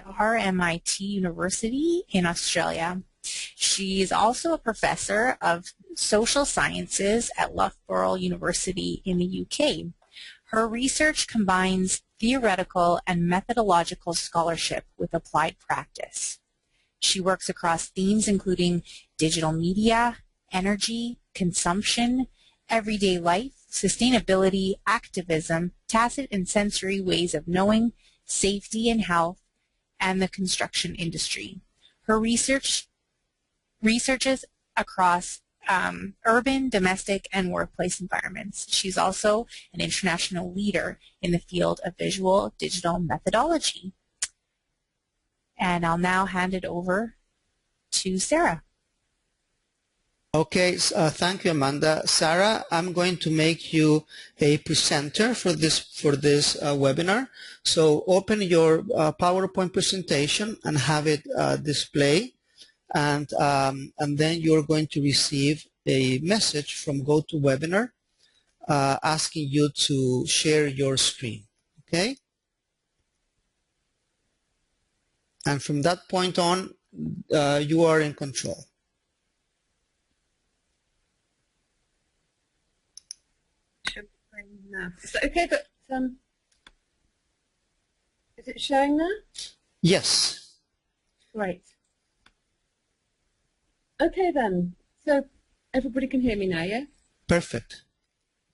RMIT University in Australia. She is also a professor of social sciences at Loughborough University in the UK. Her research combines theoretical and methodological scholarship with applied practice. She works across themes including digital media, energy, consumption, everyday life, sustainability, activism, tacit and sensory ways of knowing, safety and health, and the construction industry. Her researches across urban, domestic, and workplace environments. She's also an international leader in the field of visual digital methodology. And I'll now hand it over to Sarah. Okay, thank you, Amanda. Sarah, I'm going to make you a presenter for this webinar. So open your PowerPoint presentation and have it display, and then you're going to receive a message from GoToWebinar asking you to share your screen. Okay, and from that point on, you are in control. Is that okay? But is it showing now? Yes. Great. Okay then. So everybody can hear me now, yeah? Perfect.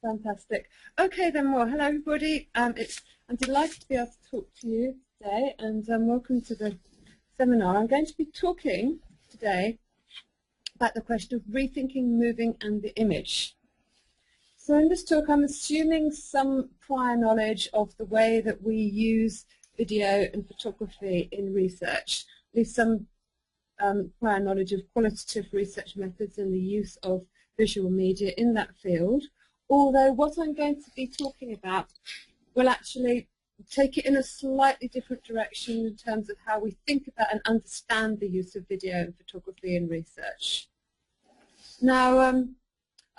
Fantastic. Okay then. Well, hello everybody. I'm delighted to be able to talk to you today, and welcome to the seminar. I'm going to be talking today about the question of rethinking moving and the image. So in this talk, I'm assuming some prior knowledge of the way that we use video and photography in research, at least some prior knowledge of qualitative research methods and the use of visual media in that field, although what I'm going to be talking about will actually take it in a slightly different direction in terms of how we think about and understand the use of video and photography in research. Now,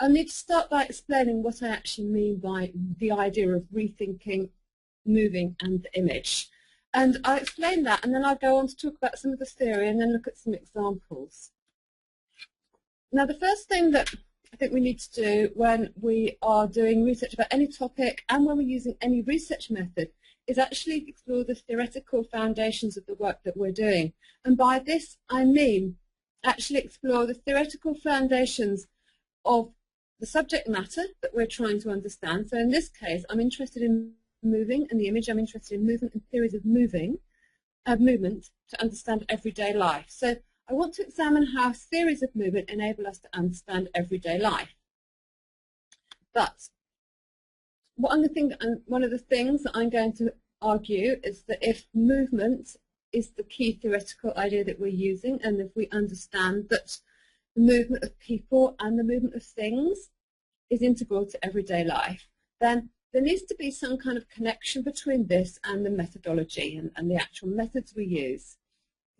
I need to start by explaining what I actually mean by the idea of rethinking, moving, and the image. And I'll explain that, and then I'll go on to talk about some of the theory and then look at some examples. Now, the first thing that I think we need to do when we are doing research about any topic and when we're using any research method is actually explore the theoretical foundations of the work that we're doing. And by this, I mean actually explore the theoretical foundations of the subject matter that we're trying to understand. So in this case, I'm interested in moving and the image. I'm interested in movement and theories of movement to understand everyday life. So I want to examine how theories of movement enable us to understand everyday life. But one of the things that I'm going to argue is that if movement is the key theoretical idea that we're using, and if we understand that the movement of people and the movement of things is integral to everyday life, then there needs to be some kind of connection between this and the methodology and the actual methods we use.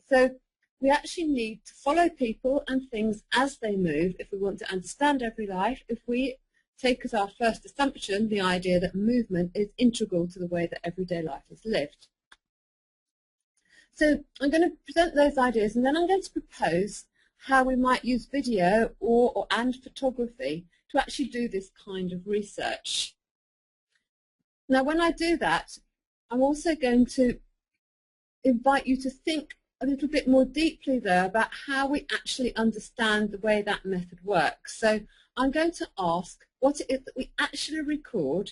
So we actually need to follow people and things as they move if we want to understand everyday life, if we take as our first assumption the idea that movement is integral to the way that everyday life is lived. So I'm going to present those ideas, and then I'm going to propose how we might use video and photography to actually do this kind of research. Now, when I do that, I'm also going to invite you to think a little bit more deeply there about how we actually understand the way that method works. So I'm going to ask what it is that we actually record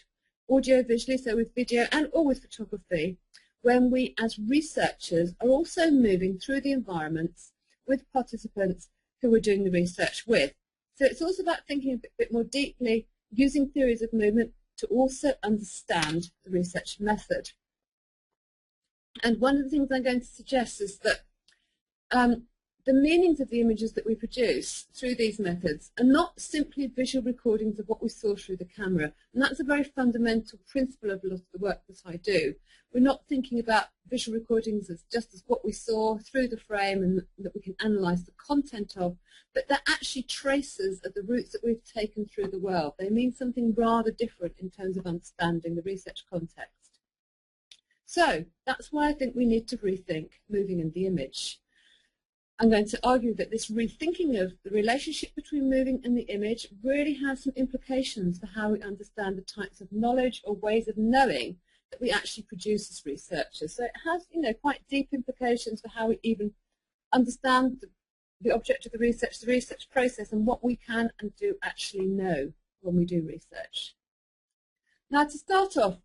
audio-visually, so with video and or with photography, when we as researchers are also moving through the environments with participants who we're doing the research with. So it's also about thinking a bit more deeply, using theories of movement to also understand the research method. And one of the things I'm going to suggest is that the meanings of the images that we produce through these methods are not simply visual recordings of what we saw through the camera. And that's a very fundamental principle of a lot of the work that I do. We're not thinking about visual recordings as just as what we saw through the frame and that we can analyse the content of, but they're actually traces of the routes that we've taken through the world. They mean something rather different in terms of understanding the research context. So that's why I think we need to rethink moving in the image. I'm going to argue that this rethinking of the relationship between moving and the image really has some implications for how we understand the types of knowledge or ways of knowing that we actually produce as researchers. So it has, quite deep implications for how we even understand the object of the research process, and what we can and do actually know when we do research. Now, to start off,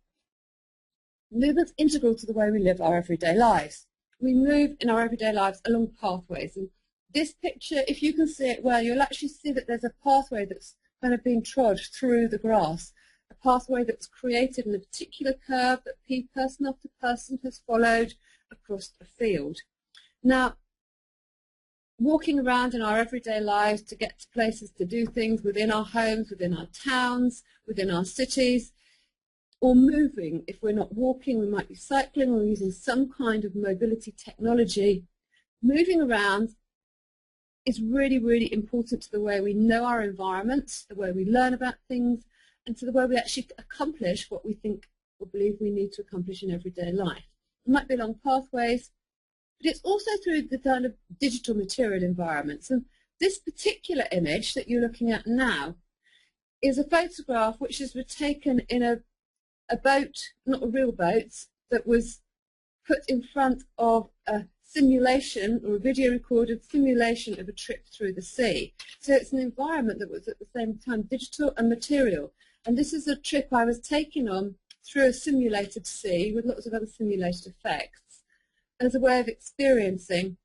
movement's integral to the way we live our everyday lives. We move in our everyday lives along pathways, and this picture, if you can see it well, you'll actually see that there's a pathway that's kind of being trod through the grass, a pathway that's created in a particular curve that person after person has followed across a field. Now, walking around in our everyday lives to get to places to do things within our homes, within our towns, within our cities, or moving. If we're not walking, we might be cycling or using some kind of mobility technology. Moving around is really, really important to the way we know our environments, the way we learn about things, and to the way we actually accomplish what we think or believe we need to accomplish in everyday life. It might be along pathways, but it's also through the kind of digital material environments. And this particular image that you're looking at now is a photograph which was taken in a boat, not a real boat, that was put in front of a simulation or a video recorded simulation of a trip through the sea. So it's an environment that was at the same time digital and material. And this is a trip I was taken on through a simulated sea with lots of other simulated effects as a way of experiencing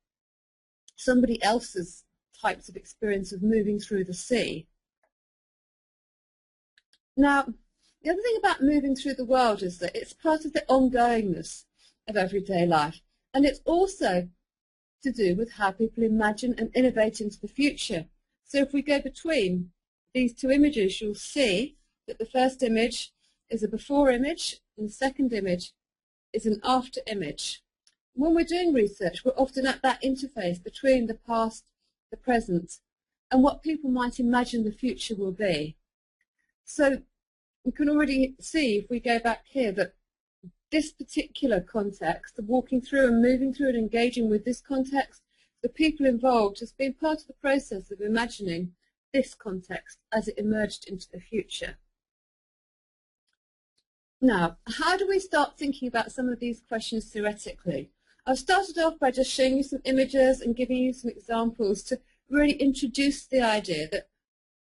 somebody else's types of experience of moving through the sea. Now, the other thing about moving through the world is that it's part of the ongoingness of everyday life, and it's also to do with how people imagine and innovate into the future. So if we go between these two images, you'll see that the first image is a before image and the second image is an after image. When we're doing research, we're often at that interface between the past, the present, and what people might imagine the future will be. So we can already see, if we go back here, that this particular context, the walking through and moving through and engaging with this context, the people involved has been part of the process of imagining this context as it emerged into the future. Now, how do we start thinking about some of these questions theoretically? I've started off by just showing you some images and giving you some examples to really introduce the idea that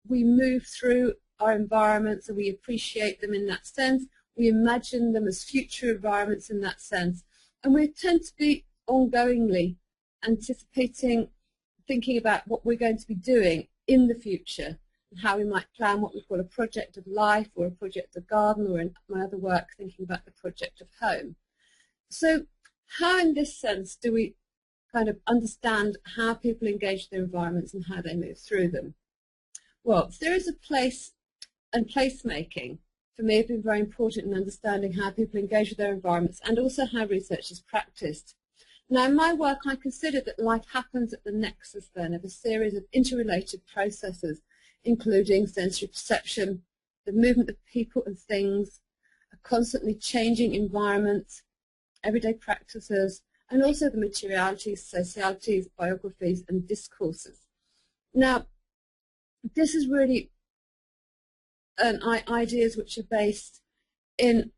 we move through our environments and we appreciate them in that sense. We imagine them as future environments in that sense. And we tend to be ongoingly anticipating, thinking about what we're going to be doing in the future and how we might plan what we call a project of life or a project of garden, or in my other work, thinking about the project of home. So how in this sense do we kind of understand how people engage their environments and how they move through them? Well, theories of place and placemaking for me have been very important in understanding how people engage with their environments and also how research is practiced. Now, in my work, I consider that life happens at the nexus then of a series of interrelated processes, including sensory perception, the movement of people and things, a constantly changing environment, everyday practices, and also the materialities, socialities, biographies, and discourses. Now, this is really ideas which are based in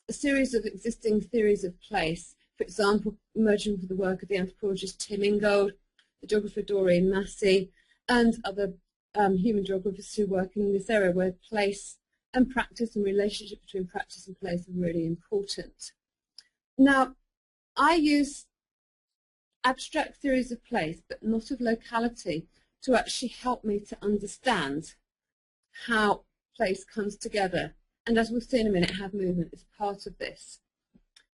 a series of existing theories of place, for example, emerging from the work of the anthropologist Tim Ingold, the geographer Doreen Massey, and other human geographers who work in this area where place and practice and relationship between practice and place are really important. Now, I use abstract theories of place, but not of locality, to actually help me to understand how place comes together, and as we'll see in a minute, how movement is part of this.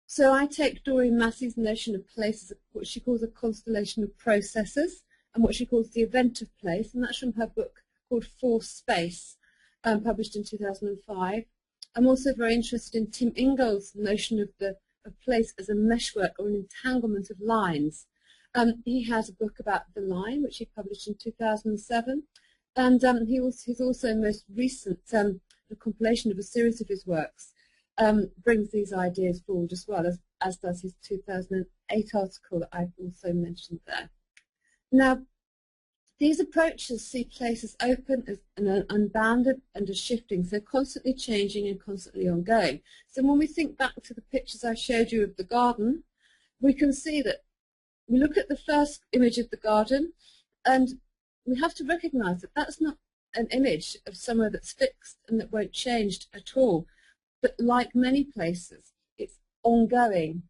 So I take Doreen Massey's notion of place as what she calls a constellation of processes, and what she calls the event of place, and that's from her book called For Space, published in 2005. I'm also very interested in Tim Ingold's notion of place as a meshwork or an entanglement of lines. He has a book about the line, which he published in 2007. And his also most recent a compilation of a series of his works brings these ideas forward as well, as does his 2008 article that I've also mentioned there. Now, these approaches see place as open and unbounded and as shifting, so constantly changing and constantly ongoing. So when we think back to the pictures I showed you of the garden, we can see that we look at the first image of the garden, and we have to recognize that that's not an image of somewhere that's fixed and that won't change at all. But like many places, it's ongoing.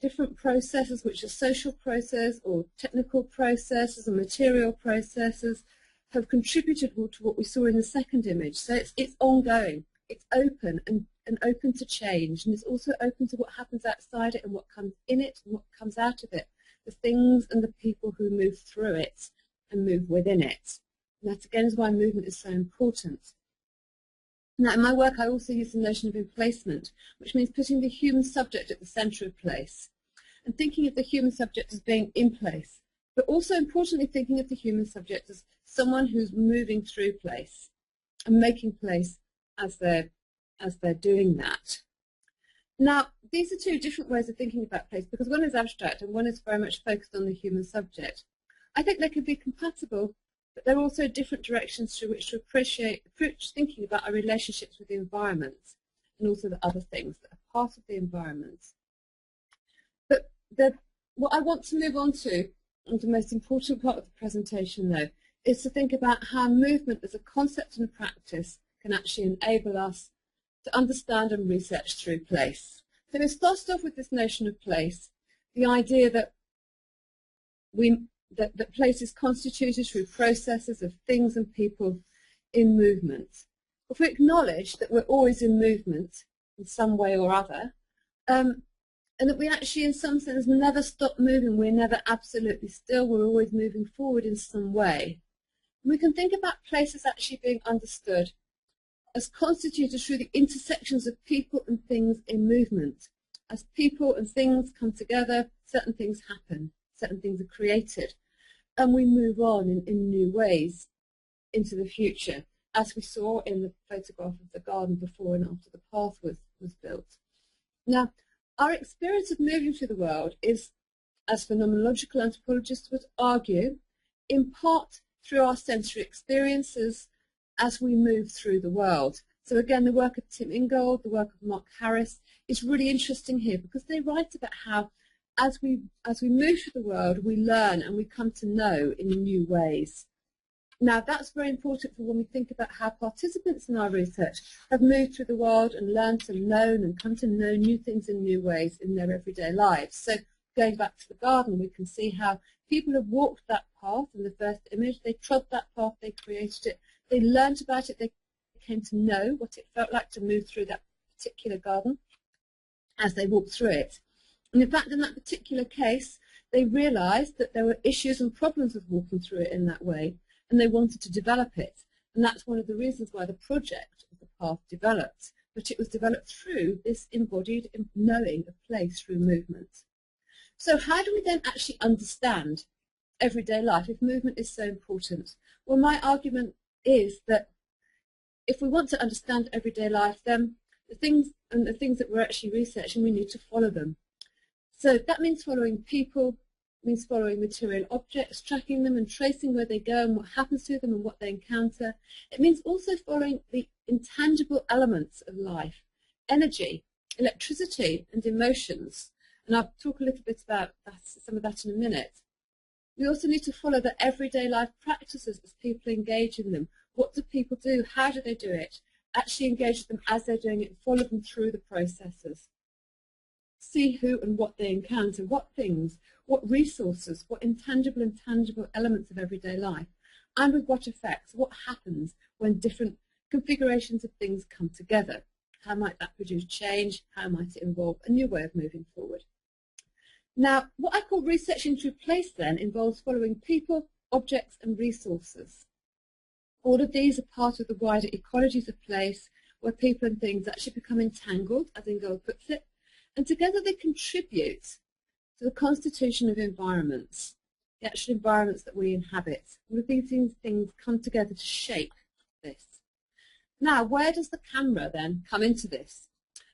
Different processes, which are social processes or technical processes and material processes, have contributed to what we saw in the second image. So it's ongoing, it's open and open to change, and it's also open to what happens outside it and what comes in it and what comes out of it, the things and the people who move through it and move within it. And that again is why movement is so important. Now, in my work, I also use the notion of emplacement, which means putting the human subject at the centre of place and thinking of the human subject as being in place, but also importantly thinking of the human subject as someone who's moving through place and making place as they're doing that. Now, these are two different ways of thinking about place, because one is abstract and one is very much focused on the human subject. I think they can be compatible, but there are also different directions through which to approach thinking about our relationships with the environment and also the other things that are part of the environment. But what I want to move on to, and the most important part of the presentation though, is to think about how movement as a concept and a practice can actually enable us to understand and research through place. So we started off with this notion of place, the idea that that place is constituted through processes of things and people in movement. If we acknowledge that we're always in movement in some way or other, and that we actually in some sense never stop moving, we're never absolutely still, we're always moving forward in some way, we can think about place as actually being understood as constituted through the intersections of people and things in movement. As people and things come together, certain things happen, certain things are created, and we move on in new ways into the future, as we saw in the photograph of the garden before and after the path was built. Now, our experience of moving through the world is, as phenomenological anthropologists would argue, in part through our sensory experiences as we move through the world. So again, the work of Tim Ingold, the work of Mark Harris is really interesting here, because they write about how as we move through the world, we learn and we come to know in new ways. Now, that's very important for when we think about how participants in our research have moved through the world and learned and known and come to know new things in new ways in their everyday lives. So going back to the garden, we can see how people have walked that path in the first image. They trod that path, they created it, they learned about it, they came to know what it felt like to move through that particular garden as they walked through it. And in fact, in that particular case, they realized that there were issues and problems with walking through it in that way, and they wanted to develop it. And that's one of the reasons why the project of the path developed. But it was developed through this embodied knowing of place through movement. So how do we then actually understand everyday life if movement is so important? Well, my argument is that if we want to understand everyday life, then the things that we're actually researching, we need to follow them. So that means following people, means following material objects, tracking them and tracing where they go and what happens to them and what they encounter. It means also following the intangible elements of life, energy, electricity and emotions. And I'll talk a little bit about some of that in a minute. We also need to follow the everyday life practices as people engage in them. What do people do? How do they do it? Actually engage with them as they're doing it and follow them through the processes. See who and what they encounter, what things, what resources, what intangible and tangible elements of everyday life, and with what effects, what happens when different configurations of things come together. How might that produce change? How might it involve a new way of moving forward? Now, what I call researching through place then involves following people, objects and resources. All of these are part of the wider ecologies of place, where people and things actually become entangled, as Ingold puts it, and together they contribute to the constitution of environments, the actual environments that we inhabit. All of these things come together to shape this. Now, where does the camera then come into this?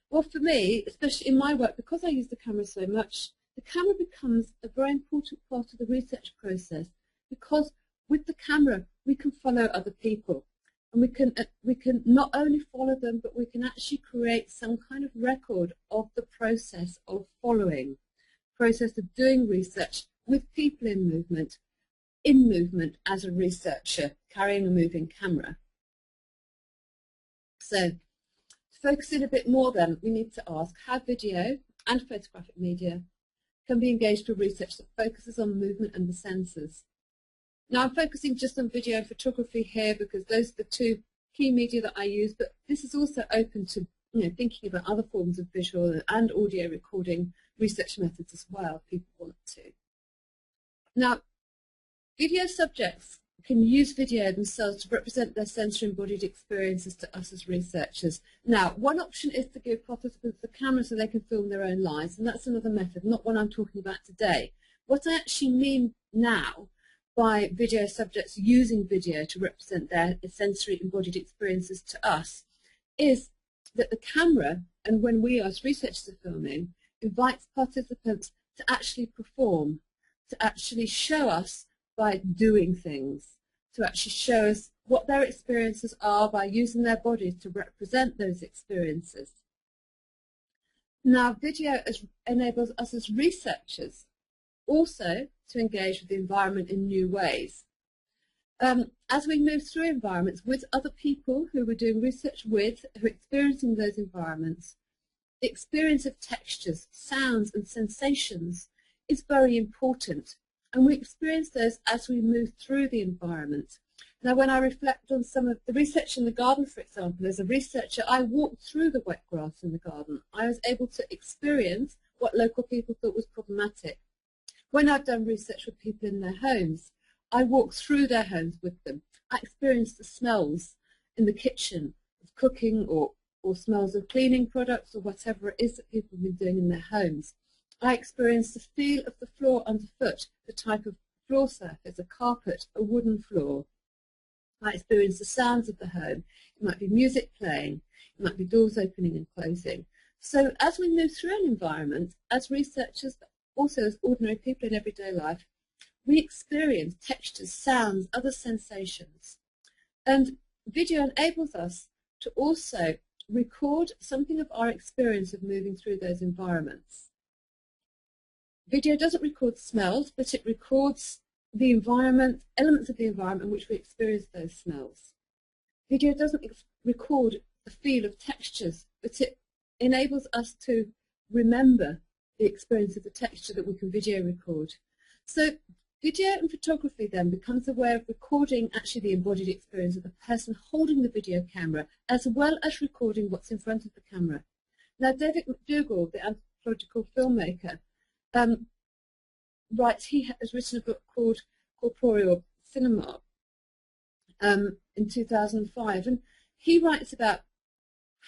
Well, for me, especially in my work, because I use the camera so much, the camera becomes a very important part of the research process, because with the camera we can follow other people, and we can not only follow them, but we can actually create some kind of record of the process of following, process of doing research with people in movement as a researcher carrying a moving camera. So to focus in a bit more then, we need to ask how video and photographic media can be engaged with research that focuses on movement and the senses. Now I'm focusing just on video and photography here because those are the two key media that I use, but this is also open to thinking about other forms of visual and audio recording research methods as well, if people want to. Now, video subjects can use video themselves to represent their sensory embodied experiences to us as researchers. Now, one option is to give participants the camera so they can film their own lives, and that's another method, not one I'm talking about today. What I actually mean now by video subjects using video to represent their sensory embodied experiences to us is that the camera, and when we as researchers are filming, invites participants to actually perform, to actually show us by doing things, to actually show us what their experiences are by using their bodies to represent those experiences. Now, video enables us as researchers also to engage with the environment in new ways. As we move through environments with other people who we're doing research with, who are experiencing those environments, the experience of textures, sounds and sensations is very important, and we experience those as we move through the environment. Now, when I reflect on some of the research in the garden, for example, as a researcher, I walked through the wet grass in the garden. I was able to experience what local people thought was problematic. When I've done research with people in their homes, I walk through their homes with them. I experience the smells in the kitchen of cooking or smells of cleaning products or whatever it is that people have been doing in their homes. I experience the feel of the floor underfoot, the type of floor surface, a carpet, a wooden floor. I experience the sounds of the home. It might be music playing, it might be doors opening and closing. So as we move through an environment, as researchers, but also as ordinary people in everyday life, we experience textures, sounds, other sensations. And video enables us to also record something of our experience of moving through those environments. Video doesn't record smells, but it records the environment, elements of the environment in which we experience those smells. Video doesn't record the feel of textures, but it enables us to remember the experience of the texture that we can video record. So video and photography then becomes a way of recording actually the embodied experience of the person holding the video camera, as well as recording what's in front of the camera. Now, David McDougall, the anthropological filmmaker, he has written a book called Corporeal Cinema in 2005, and he writes about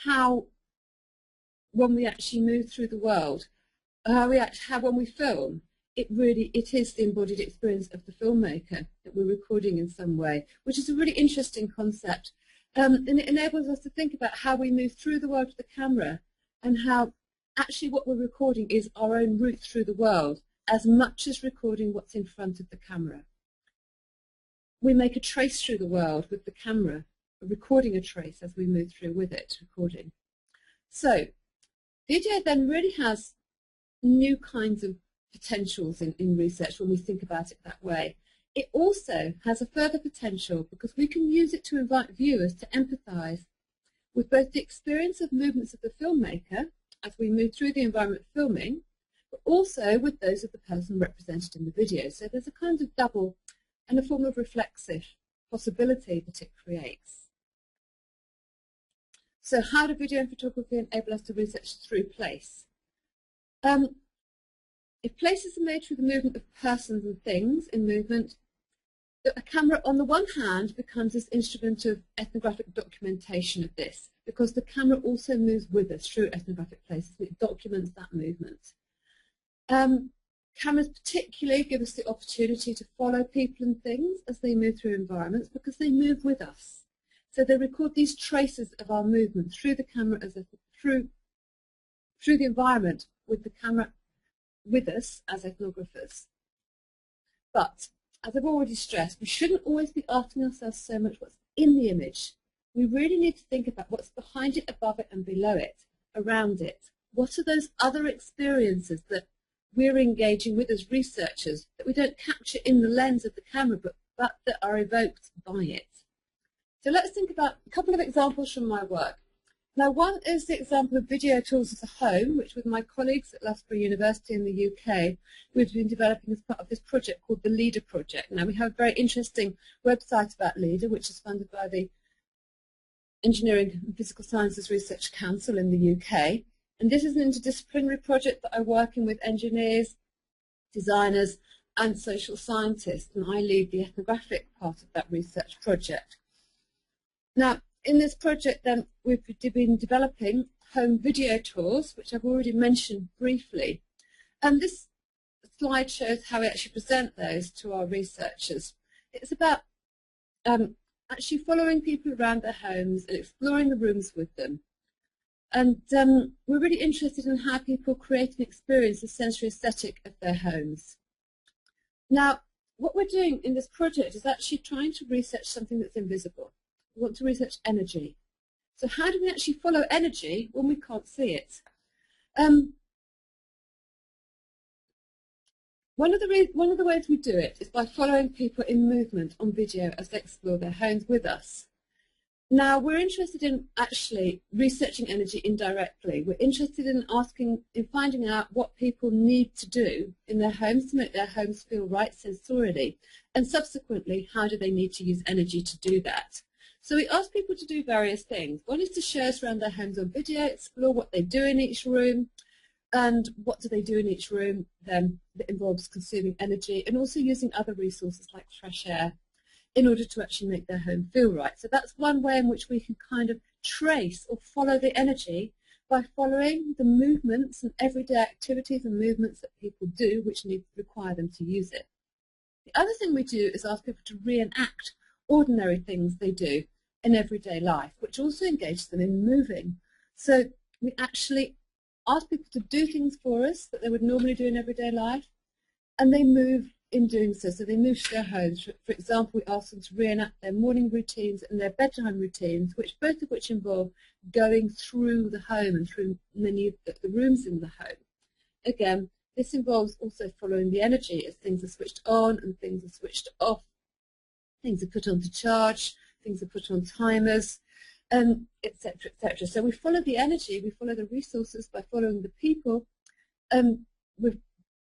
how when we actually move through the world, how when we film, it is the embodied experience of the filmmaker that we're recording in some way, which is a really interesting concept. And it enables us to think about how we move through the world with the camera, and how actually what we're recording is our own route through the world, as much as recording what's in front of the camera. We make a trace through the world with the camera, recording a trace as we move through with it, recording. So video then really has new kinds of potentials in research when we think about it that way. It also has a further potential because we can use it to invite viewers to empathise with both the experience of movements of the filmmaker as we move through the environment filming, but also with those of the person represented in the video. So there's a kind of double and a form of reflexive possibility that it creates. So how do video and photography enable us to research through place? If places are made through the movement of persons and things in movement, a camera on the one hand becomes this instrument of ethnographic documentation of this, because the camera also moves with us through ethnographic places and it documents that movement. Cameras particularly give us the opportunity to follow people and things as they move through environments because they move with us. So they record these traces of our movement through the camera, through the environment with the camera with us as ethnographers. But, as I've already stressed, we shouldn't always be asking ourselves so much what's in the image. We really need to think about what's behind it, above it, and below it, around it. What are those other experiences that we're engaging with as researchers that we don't capture in the lens of the camera, but that are evoked by it? So let's think about a couple of examples from my work. Now, one is the example of video tools as a home, which with my colleagues at Loughborough University in the UK, we've been developing as part of this project called the LEADER project. Now, we have a very interesting website about LEADER, which is funded by the Engineering and Physical Sciences Research Council in the UK. And this is an interdisciplinary project that I'm working with engineers, designers, and social scientists, and I lead the ethnographic part of that research project. Now, in this project, then, we've been developing home video tours, which I've already mentioned briefly. And this slide shows how we actually present those to our researchers. It's about actually following people around their homes and exploring the rooms with them. And we're really interested in how people create and experience the sensory aesthetic of their homes. Now, what we're doing in this project is actually trying to research something that's invisible. We want to research energy. So how do we actually follow energy when we can't see it? One of the ways we do it is by following people in movement on video as they explore their homes with us. Now, we're interested in actually researching energy indirectly. We're interested in finding out what people need to do in their homes to make their homes feel right sensorially, and subsequently, how do they need to use energy to do that? So we ask people to do various things. One is to show us around their homes on video, explore what they do in each room, and what do they do in each room then that involves consuming energy, and also using other resources like fresh air in order to actually make their home feel right. So that's one way in which we can kind of trace or follow the energy by following the movements and everyday activities and movements that people do which require them to use it. The other thing we do is ask people to reenact ordinary things they do in everyday life, which also engages them in moving. So we actually ask people to do things for us that they would normally do in everyday life, and they move in doing so. So they move to their homes. For example, we ask them to reenact their morning routines and their bedtime routines, both of which involve going through the home and through many of the rooms in the home. Again, this involves also following the energy as things are switched on and things are switched off. Things are put on to charge, things are put on timers, etc., etc. So we follow the energy, we follow the resources by following the people. We're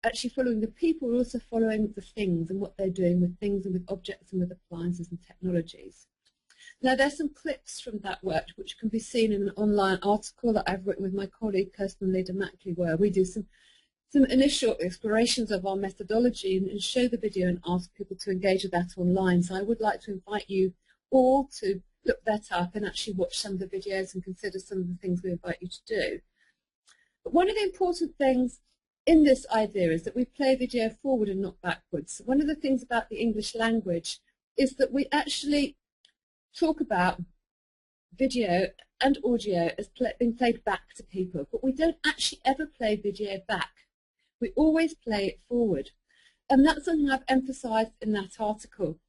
actually following the people, we're also following the things and what they're doing with things and with objects and with appliances and technologies. Now, there's some clips from that work which can be seen in an online article that I've written with my colleague Kirsten Leder-Mackley, where we do some initial explorations of our methodology and show the video and ask people to engage with that online. So I would like to invite you all to look that up and actually watch some of the videos and consider some of the things we invite you to do. But one of the important things in this idea is that we play video forward and not backwards. One of the things about the English language is that we actually talk about video and audio as being played back to people, but we don't actually ever play video back. We always play it forward. And that's something I've emphasized in that article.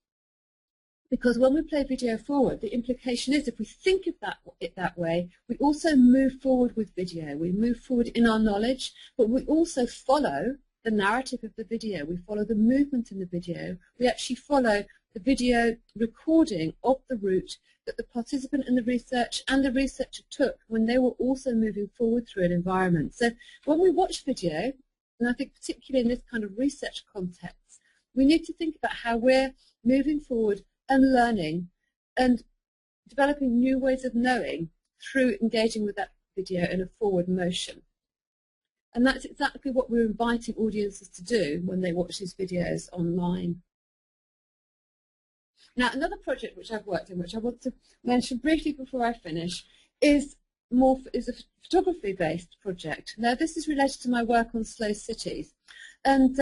Because when we play video forward, the implication is if we think of it that way, we also move forward with video. We move forward in our knowledge, but we also follow the narrative of the video. We follow the movement in the video. We actually follow the video recording of the route that the participant in the research and the researcher took when they were also moving forward through an environment. So when we watch video, and I think particularly in this kind of research context, we need to think about how we're moving forward and learning and developing new ways of knowing through engaging with that video in a forward motion. And that's exactly what we're inviting audiences to do when they watch these videos online. Now, another project which I've worked in, which I want to mention briefly before I finish, is a photography-based project. Now, this is related to my work on slow cities. And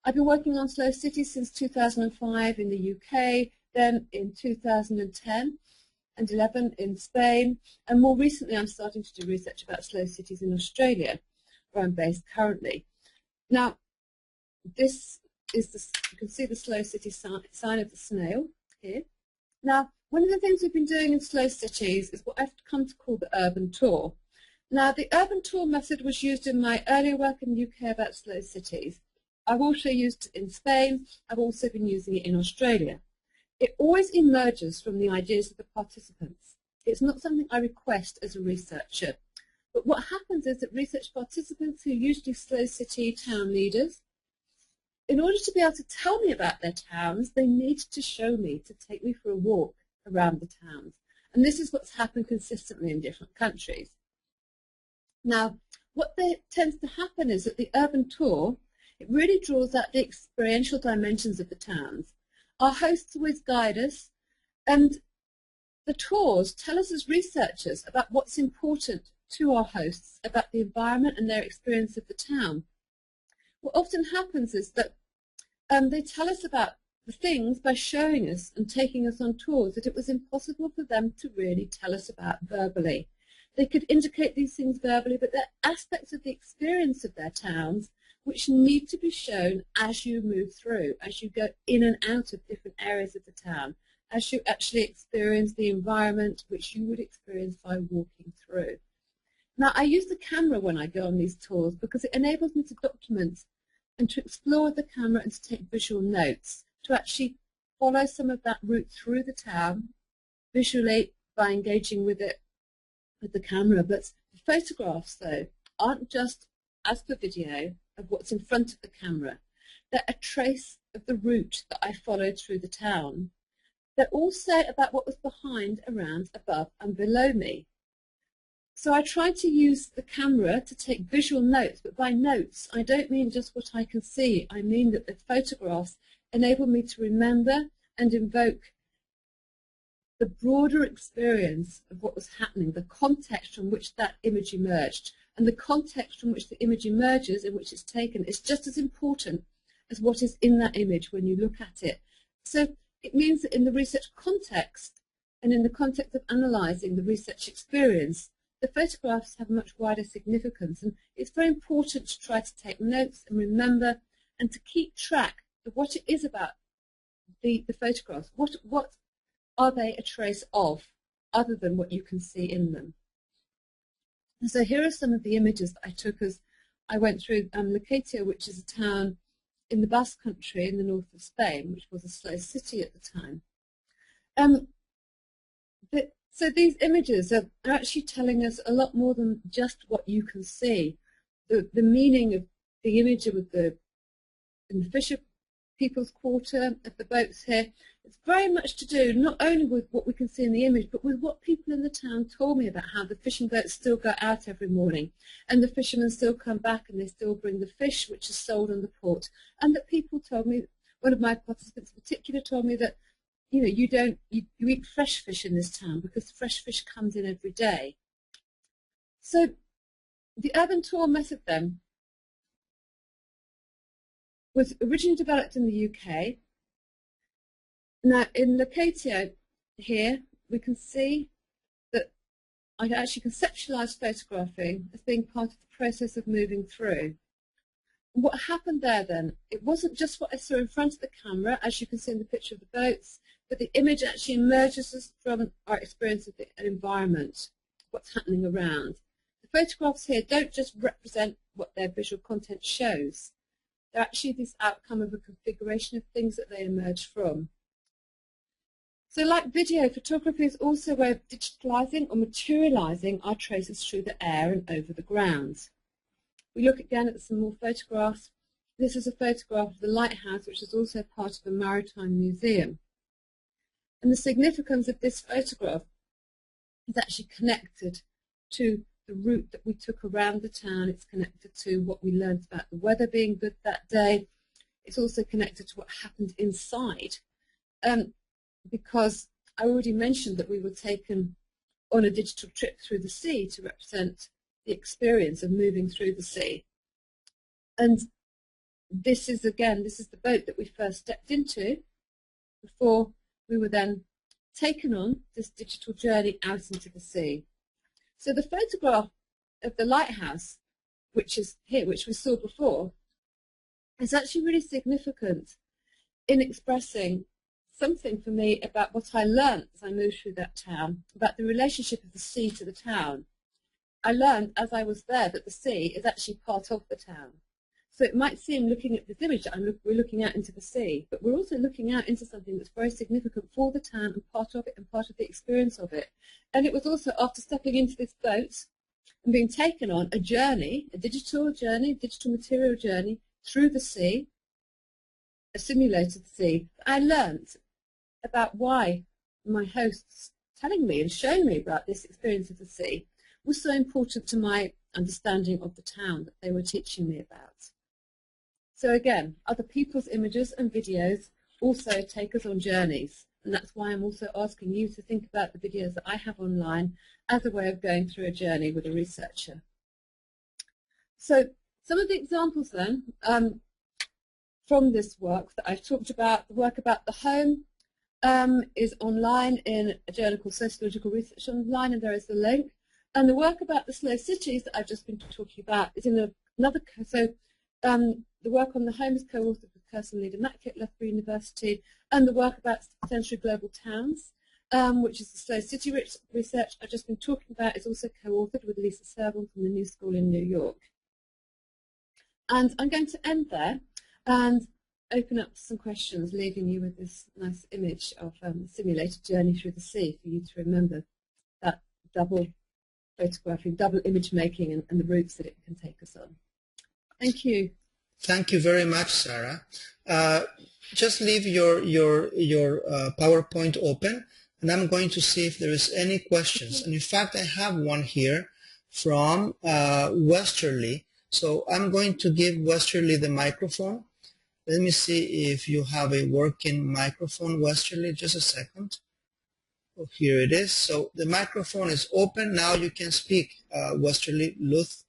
I've been working on slow cities since 2005 in the UK. then in 2010 and 11 in Spain, and more recently I'm starting to do research about slow cities in Australia, where I'm based currently. Now, this is you can see the slow city sign of the snail here. Now, one of the things we've been doing in slow cities is what I've come to call the urban tour. Now, the urban tour method was used in my earlier work in the UK about slow cities. I've also used it in Spain. I've also been using it in Australia. It always emerges from the ideas of the participants. It's not something I request as a researcher. But what happens is that research participants, who are usually slow city town leaders, in order to be able to tell me about their towns, they need to show me, to take me for a walk around the towns. And this is what's happened consistently in different countries. Now, what tends to happen is that the urban tour, it really draws out the experiential dimensions of the towns. Our hosts always guide us, and the tours tell us as researchers about what's important to our hosts about the environment and their experience of the town. What often happens is that they tell us about the things by showing us and taking us on tours that it was impossible for them to really tell us about verbally. They could indicate these things verbally, but they're aspects of the experience of their towns which need to be shown as you move through, as you go in and out of different areas of the town, as you actually experience the environment which you would experience by walking through. Now, I use the camera when I go on these tours because it enables me to document and to explore the camera and to take visual notes, to actually follow some of that route through the town visually by engaging with it with the camera. But the photographs, though, aren't just, as per video, of what's in front of the camera. They're a trace of the route that I followed through the town. They're also about what was behind, around, above and below me. So I try to use the camera to take visual notes, but by notes I don't mean just what I can see. I mean that the photographs enable me to remember and invoke the broader experience of what was happening, the context from which that image emerged. And the context from which the image emerges, in which it's taken, is just as important as what is in that image when you look at it. So it means that in the research context, and in the context of analysing the research experience, the photographs have much wider significance. And it's very important to try to take notes and remember and to keep track of what it is about the photographs. What are they a trace of, other than what you can see in them? And so here are some of the images that I took as I went through Lighthouse, which is a town in the Basque Country in the north of Spain, which was a slow city at the time. So these images are actually telling us a lot more than just what you can see. The meaning of the image with in the Fisher People's Quarter of the boats here, it's very much to do not only with what we can see in the image, but with what people in the town told me about how the fishing boats still go out every morning, and the fishermen still come back and they still bring the fish which is sold on the port. And that people told me, one of my participants in particular told me that, you know, you eat fresh fish in this town because fresh fish comes in every day. So the urban tour method then was originally developed in the UK. Now, in Lighthouse here, we can see that I actually conceptualised photographing as being part of the process of moving through. And what happened there then, it wasn't just what I saw in front of the camera, as you can see in the picture of the boats, but the image actually emerges from our experience of the environment, what's happening around. The photographs here don't just represent what their visual content shows. They're actually this outcome of a configuration of things that they emerge from. So like video, photography is also a way of digitalising or materialising our traces through the air and over the ground. We look again at some more photographs. This is a photograph of the Lighthouse, which is also part of a maritime museum. And the significance of this photograph is actually connected to the route that we took around the town. It's connected to what we learned about the weather being good that day. It's also connected to what happened inside. Because I already mentioned that we were taken on a digital trip through the sea to represent the experience of moving through the sea. And this is, again, this is the boat that we first stepped into before we were then taken on this digital journey out into the sea. So the photograph of the lighthouse, which is here, which we saw before, is actually really significant in expressing something for me about what I learned as I moved through that town, about the relationship of the sea to the town. I learned as I was there that the sea is actually part of the town. So it might seem, looking at this image, that we're looking out into the sea, but we're also looking out into something that's very significant for the town and part of it and part of the experience of it. And it was also after stepping into this boat and being taken on a journey, a digital material journey through the sea, a simulated sea, I learned about why my hosts telling me and showing me about this experience of the sea was so important to my understanding of the town that they were teaching me about. So again, other people's images and videos also take us on journeys, and that's why I'm also asking you to think about the videos that I have online as a way of going through a journey with a researcher. So some of the examples then from this work that I've talked about, the work about the home is online in a journal called Sociological Research Online, and there is the link. And the work about the slow cities that I've just been talking about is in another, so the work on the home is co-authored with Kirsten Leader Mackey at Loughborough University, and the work about potentially global towns, which is the slow city research I've just been talking about, is also co-authored with Lisa Servan from the New School in New York. And I'm going to end there and open up some questions, leaving you with this nice image of a simulated journey through the sea for you to remember that double photographing, double image making, and the routes that it can take us on. Thank you. Thank you very much, Sarah. Just leave your PowerPoint open, and I'm going to see if there is any questions. And in fact, I have one here from Westerly. So I'm going to give Westerly the microphone. Let me see if you have a working microphone, Westerly. Just a second. Oh, here it is. So the microphone is open. Now you can speak, Westerly Luth.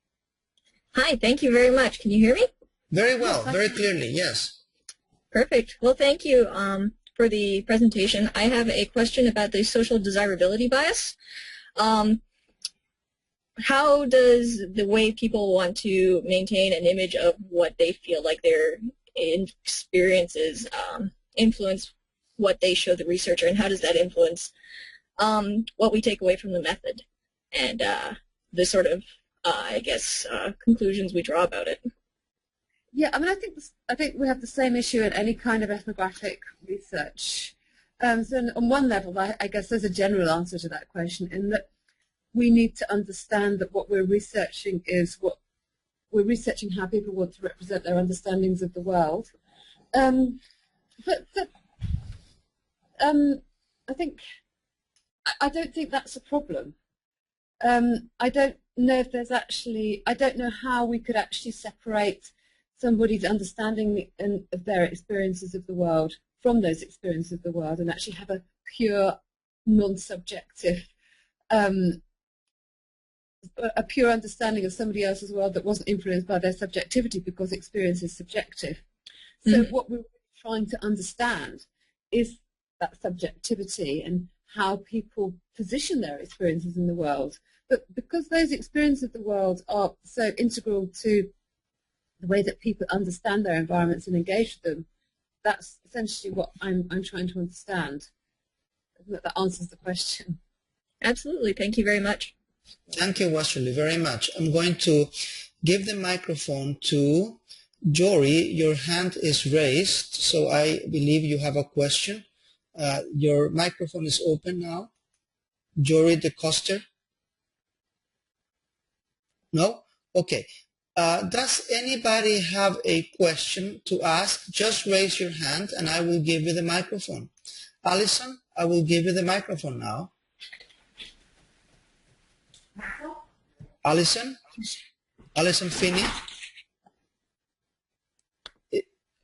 Hi, thank you very much. Can you hear me? Very well, very clearly, yes. Perfect. Well, thank you for the presentation. I have a question about the social desirability bias. How does the way people want to maintain an image of what they feel like their experiences influence what they show the researcher, and how does that influence what we take away from the method and the sort of, I guess, conclusions we draw about it? Yeah, I mean, I think we have the same issue in any kind of ethnographic research. So on one level, I guess there's a general answer to that question, in that we need to understand that what we're researching is what we're researching, how people want to represent their understandings of the world. I don't think that's a problem. I don't know if there's actually, I don't know how we could actually separate somebody's understanding of their experiences of the world from those experiences of the world and actually have a pure, non-subjective, a pure understanding of somebody else's world that wasn't influenced by their subjectivity, because experience is subjective. So what we're trying to understand is that subjectivity and how people position their experiences in the world. But because those experiences of the world are so integral to the way that people understand their environments and engage with them, that's essentially what I'm trying to understand. That answers the question. Absolutely. Thank you very much. Thank you, Westerly, very much. I'm going to give the microphone to Jory. Your hand is raised, so I believe you have a question. Your microphone is open now. Jory de Coster? No? Okay. Does anybody have a question to ask? Just raise your hand and I will give you the microphone. Allison, I will give you the microphone now. Allison? Allison Feeny?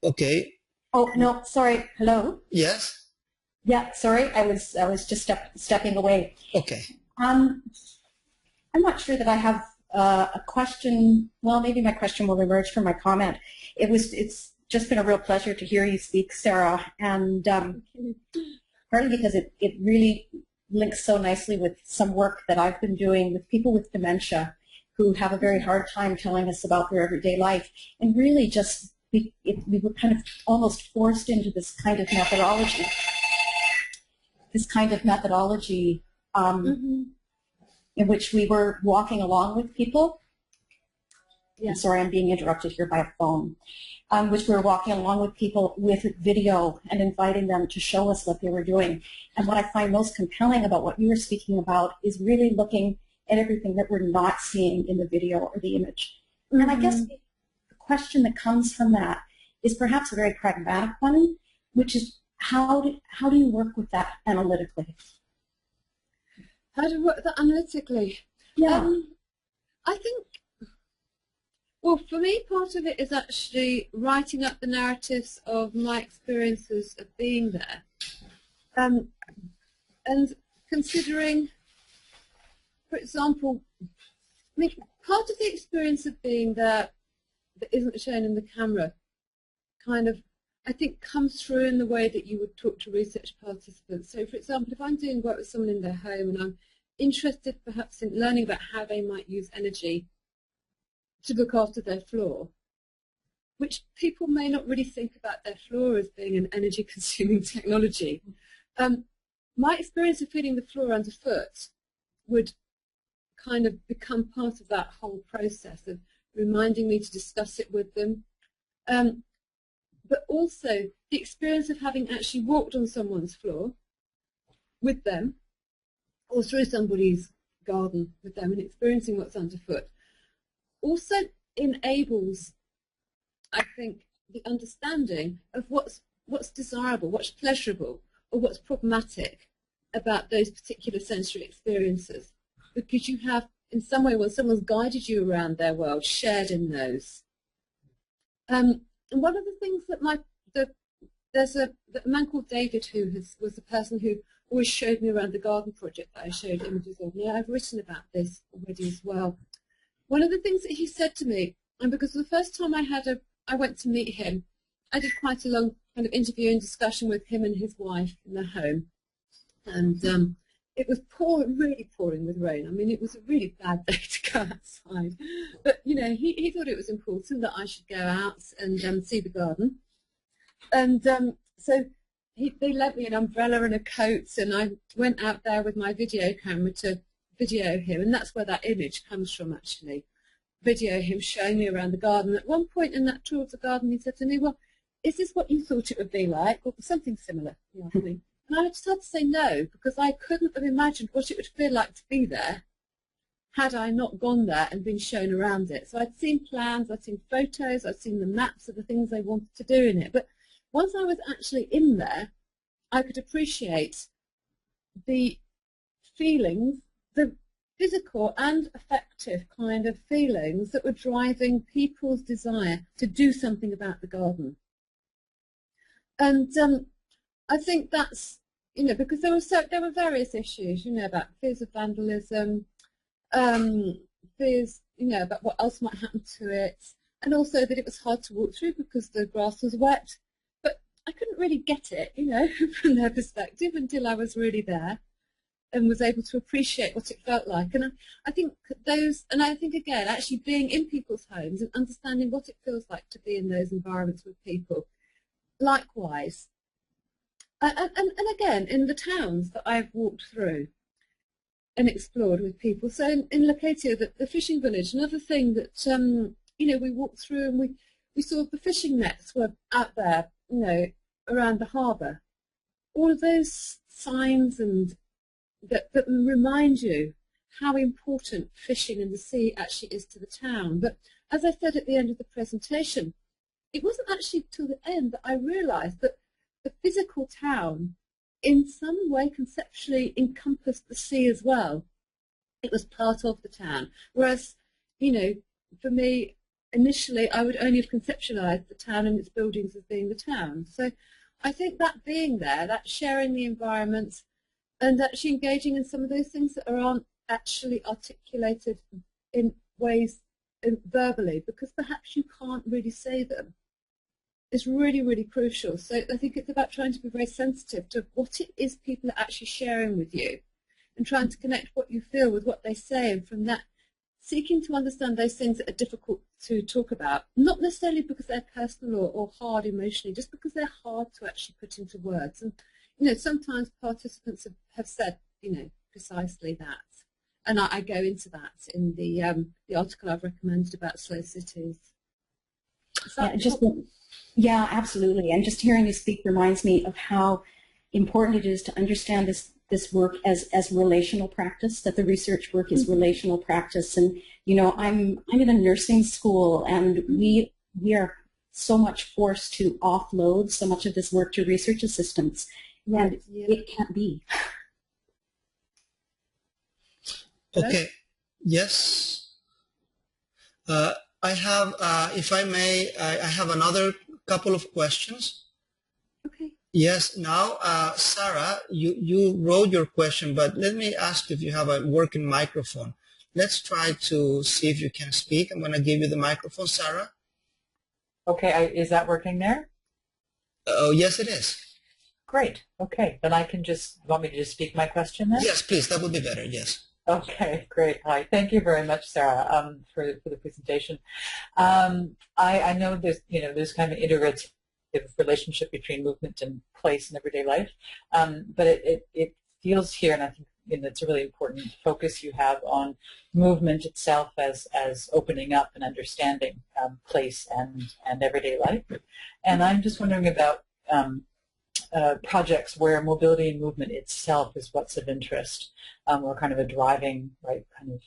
Okay. Oh, no, sorry. Hello? Yes? Yeah, sorry. I was just stepping away. Okay. I'm not sure that I have a question. Well, maybe my question will emerge from my comment. It's just been a real pleasure to hear you speak, Sarah. And partly because it really links so nicely with some work that I've been doing with people with dementia who have a very hard time telling us about their everyday life, and really just we were kind of almost forced into this kind of methodology. In which we were walking along with people. Yeah. I'm sorry, I'm being interrupted here by a phone. Which we were walking along with people with video and inviting them to show us what they were doing. And what I find most compelling about what you were speaking about is really looking at everything that we're not seeing in the video or the image. Mm-hmm. And I guess the question that comes from that is perhaps a very pragmatic one, which is how do you work with that analytically? How do you work with that analytically? Yeah. I think, well, for me, part of it is actually writing up the narratives of my experiences of being there, and considering, for example, I mean, part of the experience of being there that isn't shown in the camera kind of, I think, comes through in the way that you would talk to research participants. So, for example, if I'm doing work with someone in their home and I'm interested perhaps in learning about how they might use energy to look after their floor, which people may not really think about their floor as being an energy-consuming technology. My experience of feeling the floor underfoot would kind of become part of that whole process of reminding me to discuss it with them. But also the experience of having actually walked on someone's floor with them or through somebody's garden with them and experiencing what's underfoot also enables, I think, the understanding of what's desirable, what's pleasurable, or what's problematic about those particular sensory experiences. Because you have, in some way, when someone's guided you around their world, shared in those. And one of the things that there's a man called David who was the person who always showed me around the garden project that I showed images of. Now, I've written about this already as well. One of the things that he said to me, and because the first time I went to meet him, I did quite a long kind of interview and discussion with him and his wife in their home. And it was really pouring with rain. I mean, it was a really bad day to go outside. But, you know, he thought it was important that I should go out and see the garden. And so they lent me an umbrella and a coat, and I went out there with my video camera to video him, and that's where that image comes from, actually. Video him showing me around the garden. At one point in that tour of the garden, he said to me, well, is this what you thought it would be like? Or something similar, he asked me. And I just had to say no, because I couldn't have imagined what it would feel like to be there had I not gone there and been shown around it. So I'd seen plans, I'd seen photos, I'd seen the maps of the things they wanted to do in it. But once I was actually in there, I could appreciate the feelings, the physical and affective kind of feelings that were driving people's desire to do something about the garden. And I think that's, you know, because there were various issues, you know, about fears of vandalism, fears, you know, about what else might happen to it, and also that it was hard to walk through because the grass was wet. But I couldn't really get it, you know, from their perspective until I was really there and was able to appreciate what it felt like. And I think again, actually being in people's homes and understanding what it feels like to be in those environments with people. Likewise, and again, in the towns that I've walked through and explored with people. So in Lighthouse, the fishing village, another thing that, you know, we walked through and we saw the fishing nets were out there, you know, around the harbour. All of those signs and that remind you how important fishing in the sea actually is to the town. But as I said at the end of the presentation, it wasn't actually till the end that I realised that the physical town in some way conceptually encompassed the sea as well. It was part of the town. Whereas, you know, for me, initially, I would only have conceptualised the town and its buildings as being the town. So I think that being there, that sharing the environment and actually engaging in some of those things that aren't actually articulated in ways verbally, because perhaps you can't really say them is really, really crucial. So I think it's about trying to be very sensitive to what it is people are actually sharing with you and trying to connect what you feel with what they say, and from that seeking to understand those things that are difficult to talk about, not necessarily because they're personal or hard emotionally, just because they're hard to actually put into words. And, you know, sometimes participants have said, you know, precisely that. And I go into that in the article I've recommended about slow cities. Yeah, absolutely. And just hearing you speak reminds me of how important it is to understand this work as relational practice, that the research work is relational practice. And, you know, I'm in a nursing school, and we are so much forced to offload so much of this work to research assistants. And it can't be. Okay. Yes. I have, if I may, I have another couple of questions. Okay. Yes. Now, Sarah, you wrote your question, but let me ask if you have a working microphone. Let's try to see if you can speak. I'm going to give you the microphone, Sarah. Okay. Is that working there? Oh, yes, it is. Great. Okay. Then I can just, want me to just speak my question then? Yes, please. That would be better. Yes. Okay, great. Hi. Thank you very much, Sarah, for the presentation. I know there's kind of iterative relationship between movement and place in everyday life, but it feels here, and I think it's a really important focus you have on movement itself as opening up and understanding place and everyday life. And I'm just wondering about projects where mobility and movement itself is what's of interest, or kind of a driving, right, kind of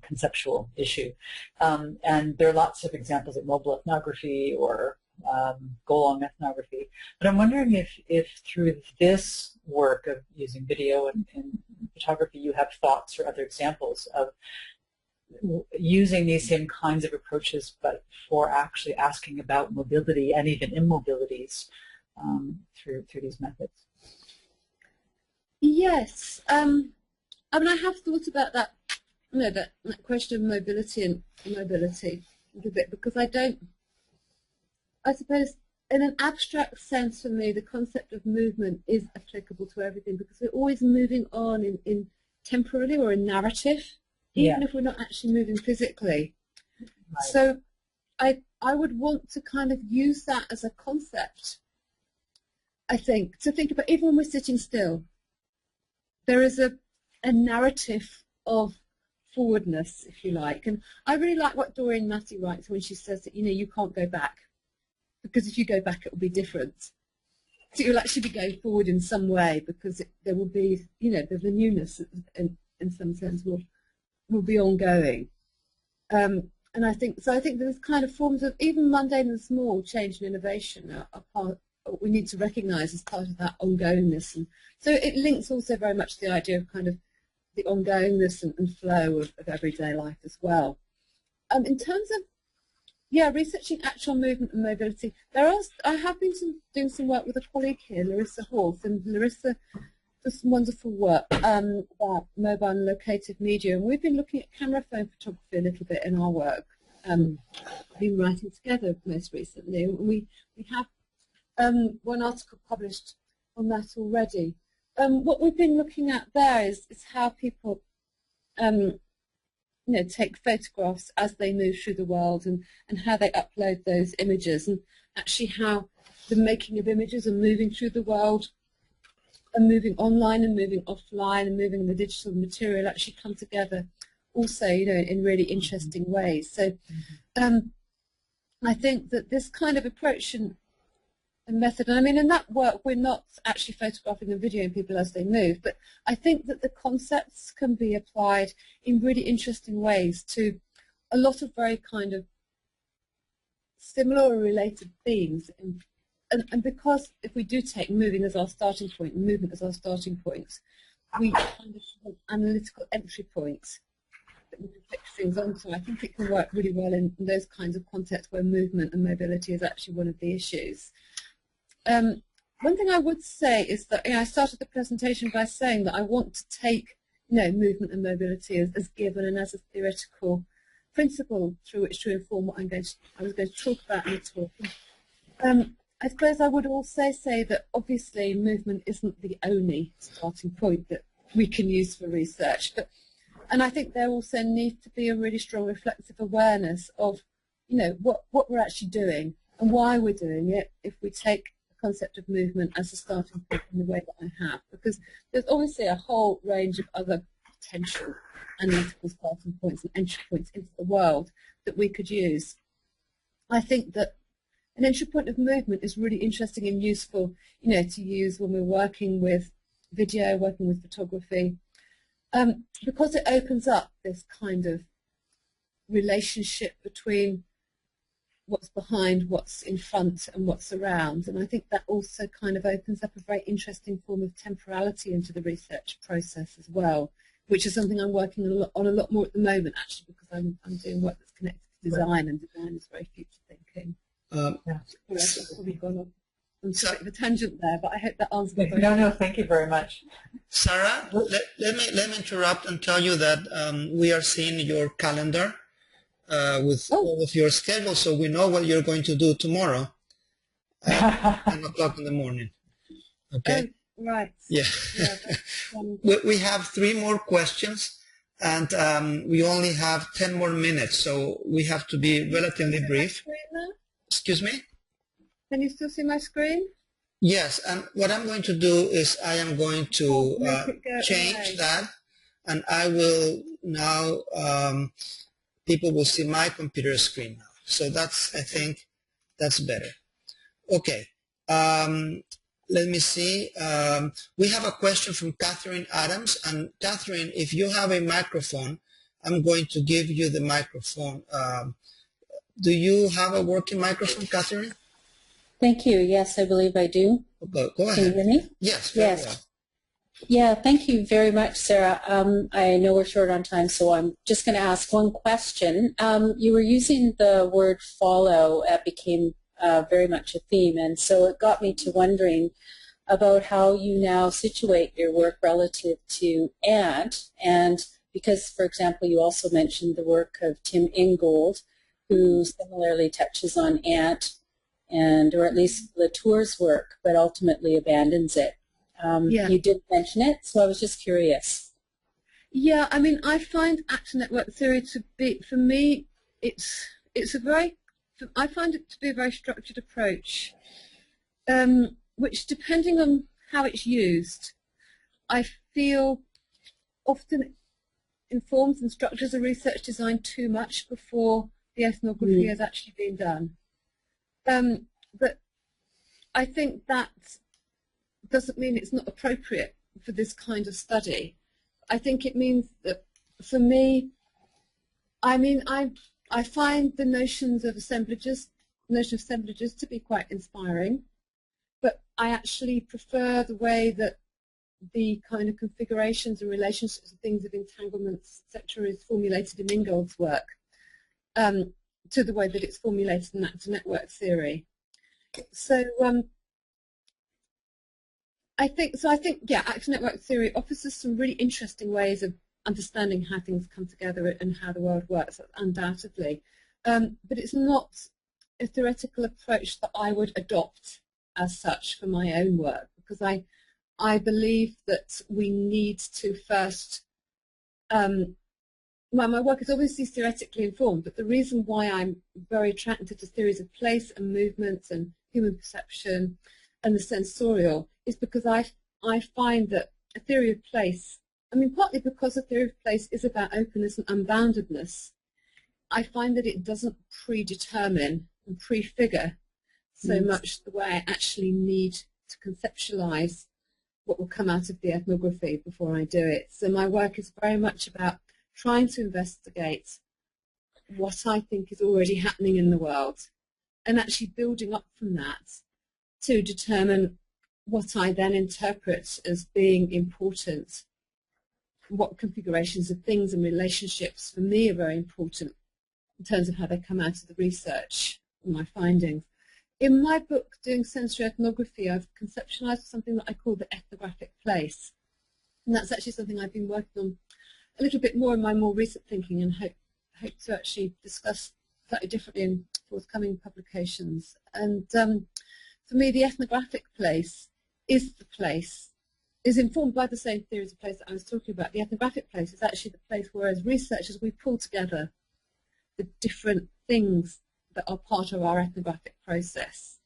conceptual issue. And there are lots of examples of mobile ethnography or go-along ethnography. But I'm wondering if through this work of using video and photography, you have thoughts or other examples of using these same kinds of approaches, but for actually asking about mobility and even immobilities through these methods. Yes, I mean, I have thought about that, you know, that question of mobility and immobility a little bit, because I suppose in an abstract sense for me, the concept of movement is applicable to everything, because we're always moving on in temporally or in narrative, even if we're not actually moving physically. Right. So I would want to kind of use that as a concept, I think, to think about, even when we're sitting still, there is a narrative of forwardness, if you like. And I really like what Doreen Massey writes when she says that, you know, you can't go back, because if you go back, it will be different. So you'll actually be going forward in some way, because there will be, you know, the newness in some sense will be ongoing. And I think there's kind of forms of even mundane and small change and innovation are part, we need to recognise as part of that ongoingness. And so it links also very much to the idea of kind of the ongoingness and flow of everyday life as well. In terms of, researching actual movement and mobility, I have been doing some work with a colleague here, Larissa Horth, and Larissa does some wonderful work about mobile and located media, and we've been looking at camera phone photography a little bit in our work. Been writing together most recently, and we have one article published on that already. What we've been looking at there is how people take photographs as they move through the world, and how they upload those images, and actually how the making of images and moving through the world and moving online and moving offline and moving the digital material actually come together also, in really interesting ways. So I think that this kind of approach and method, and I mean in that work we're not actually photographing and videoing people as they move, but I think that the concepts can be applied in really interesting ways to a lot of very kind of similar or related themes. And because if we do take moving as our starting point and movement as our starting point, we kind of have analytical entry points that we can fix things onto. I think it can work really well in those kinds of contexts where movement and mobility is actually one of the issues. One thing I would say is that I started the presentation by saying that I want to take movement and mobility as given and as a theoretical principle through which to inform what I was going to talk about in the talk. I suppose I would also say that obviously movement isn't the only starting point that we can use for research, and I think there also needs to be a really strong reflexive awareness of, you know, what we're actually doing and why we're doing it if we take the concept of movement as a starting point in the way that I have, because there's obviously a whole range of other potential analytical starting points and entry points into the world that we could use. I think that an entry point of movement is really interesting and useful, you know, to use when we're working with video, working with photography, because it opens up this kind of relationship between what's behind, what's in front, and what's around. And I think that also kind of opens up a very interesting form of temporality into the research process as well, which is something I'm working on a lot more at the moment, actually, because I'm doing work that's connected to design, and design is very future thinking. Yeah. I've probably gone on a bit of a tangent there, but I hope that answers the question. No, thank you very much. Sarah, let me interrupt and tell you that we are seeing your calendar with all of your schedule, so we know what you're going to do tomorrow at 10 o'clock in the morning. Okay? Oh, right. Yeah. We have 3 more questions, and we only have 10 more minutes, so we have to be relatively brief. Excuse me? Can you still see my screen? Yes, and what I'm going to do is I am going to change that, and I will now, people will see my computer screen now. So that's, I think, that's better. Okay, let me see. We have a question from Catherine Adams, and Catherine, if you have a microphone, I'm going to give you the microphone. Do you have a working microphone, Catherine? Thank you. Yes, I believe I do. Okay, go ahead. Can you hear me? Yes, very yes. well. Yeah, thank you very much, Sarah. I know we're short on time, so I'm just going to ask one question. You were using the word follow. It became very much a theme, and so it got me to wondering about how you now situate your work relative to Ant, and because, for example, you also mentioned the work of Tim Ingold, who similarly touches on Ant, and or at least Latour's work, but ultimately abandons it. You did mention it, so I was just curious. Yeah, I mean, I find action network theory to be, for me, it's a very, I find it to be a very structured approach, which, depending on how it's used, I feel often informs and structures a research design too much before the ethnography has actually been done. But I think that doesn't mean it's not appropriate for this kind of study. I think it means that, for me, I mean, I find the notion of assemblages to be quite inspiring, but I actually prefer the way that the kind of configurations and relationships and things of entanglements, etc., is formulated in Ingold's work, to the way that it's formulated in action network theory. So I think, yeah, action network theory offers us some really interesting ways of understanding how things come together and how the world works, undoubtedly. But it's not a theoretical approach that I would adopt as such for my own work, because I believe that we need to first, well, my work is obviously theoretically informed, but the reason why I'm very attracted to theories of place and movements and human perception and the sensorial is because I find that a theory of place, I mean, partly because a theory of place is about openness and unboundedness, I find that it doesn't predetermine and prefigure so much the way I actually need to conceptualize what will come out of the ethnography before I do it. So my work is very much about trying to investigate what I think is already happening in the world and actually building up from that to determine what I then interpret as being important, what configurations of things and relationships for me are very important in terms of how they come out of the research and my findings. In my book, Doing Sensory Ethnography, I've conceptualized something that I call the ethnographic place. And that's actually something I've been working on a little bit more in my more recent thinking, and hope to actually discuss slightly differently in forthcoming publications. And for me, the ethnographic place is the place, is informed by the same theories of place that I was talking about. The ethnographic place is actually the place where, as researchers, we pull together the different things that are part of our ethnographic process.